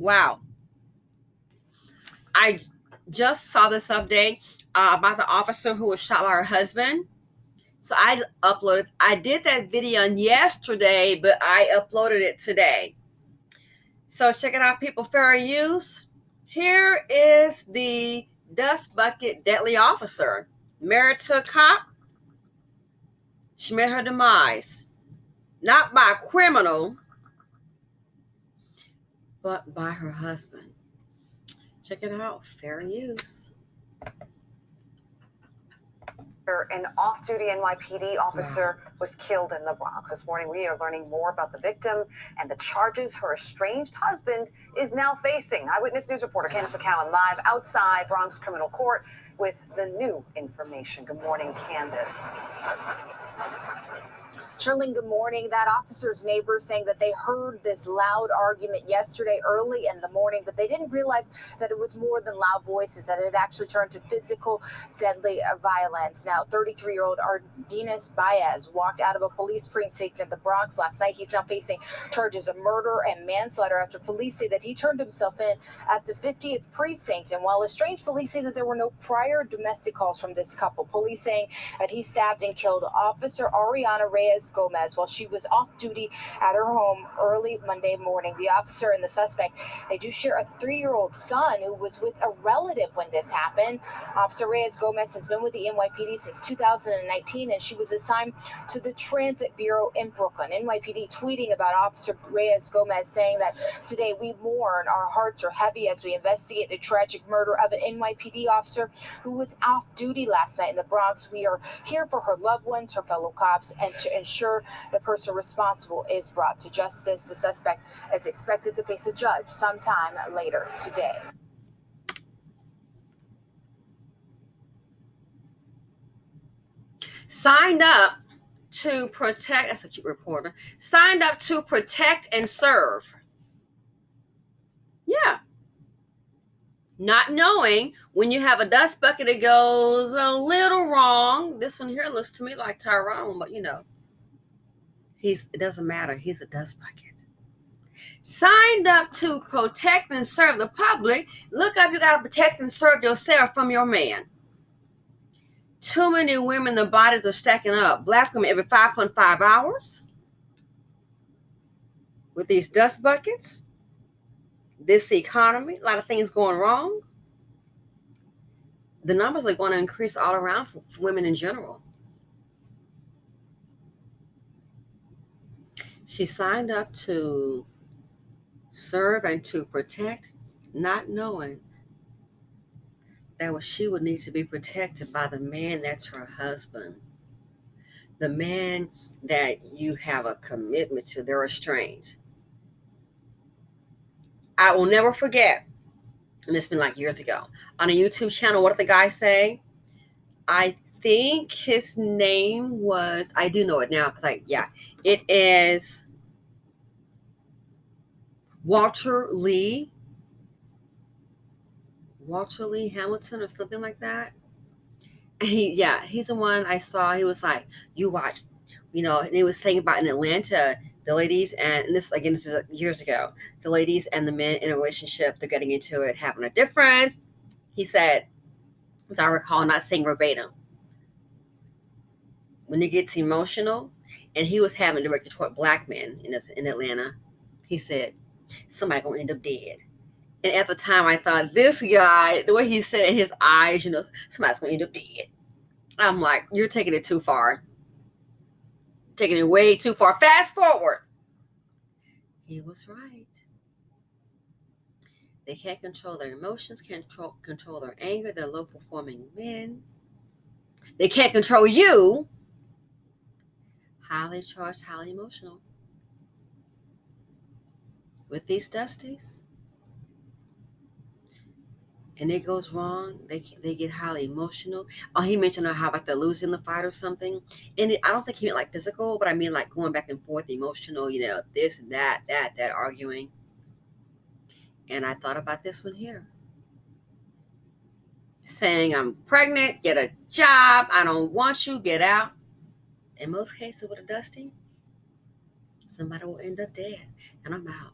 Wow. I just saw this update about the officer who was shot by her husband. So I did that video yesterday, but I uploaded it today. So check it out, people. Fair use. Here is the dust bucket deadly officer. Married to a cop. She met her demise. Not by a criminal, but by her husband. Check it out. Fair use. An off-duty NYPD officer was killed in the Bronx. This morning, we are learning more about the victim and the charges her estranged husband is now facing. Eyewitness News reporter Candace McCowan live outside Bronx Criminal Court with the new information. Good morning, Candace. Charlene, good morning. That officer's neighbors saying that they heard this loud argument yesterday early in the morning, but they didn't realize that it was more than loud voices, that it actually turned to physical, deadly violence. Now, 33-year-old Ardenas Baez walked out of a police precinct in the Bronx last night. He's now facing charges of murder and manslaughter after police say that he turned himself in at the 50th precinct. And while estranged police say that there were no prior domestic calls from this couple, police saying that he stabbed and killed Officer Ariana Reyes Gomez while she was off duty at her home early Monday morning. The officer and the suspect, they do share a 3-year-old son who was with a relative when this happened. Officer Reyes Gomez has been with the NYPD since 2019, and she was assigned to the Transit Bureau in Brooklyn. NYPD tweeting about Officer Reyes Gomez, saying that today we mourn, our hearts are heavy as we investigate the tragic murder of an NYPD officer who was off duty last night in the Bronx. We are here for her loved ones, her fellow cops, and to ensure the person responsible is brought to justice. The suspect is expected to face a judge sometime later today. Signed up to protect, that's a cute reporter, signed up to protect and serve. Yeah. Not knowing when you have a dust bucket, it goes a little wrong. This one here looks to me like Tyrone, but you know, it doesn't matter. He's a dust bucket. Signed up to protect and serve the public. Look up, you got to protect and serve yourself from your man. Too many women, the bodies are stacking up. Black women every 5.5 hours with these dust buckets. This economy, a lot of things going wrong. The numbers are going to increase all around for women in general. She signed up to serve and to protect, not knowing that she would need to be protected by the man that's her husband. The man that you have a commitment to. They're estranged. I will never forget, and it's been like years ago, on a YouTube channel, what did the guy say? I think his name was, I do know it now because it is Walter Lee Hamilton or something like that. And he's the one I saw. He was like, you watch, and he was saying about in Atlanta, the ladies, and this is years ago, the ladies and the men in a relationship, they're getting into it, having a difference. He said, as I recall, not saying verbatim, when it gets emotional, and he was having directed toward black men in Atlanta, he said, somebody gonna end up dead. And at the time, I thought, this guy, the way he said it in his eyes, somebody's gonna end up dead. I'm like, you're taking it too far. Taking it way too far. Fast forward. He was right. They can't control their emotions, can't control their anger. They're low-performing men. They can't control you. Highly charged, highly emotional. With these dusties, and it goes wrong, they get highly emotional. Oh, he mentioned how about they're losing the fight or something. And I don't think he meant like physical, but I mean like going back and forth, emotional, this and that arguing. And I thought about this one here. Saying, I'm pregnant, get a job, I don't want you, get out. In most cases with a dusty, somebody will end up dead. And I'm out.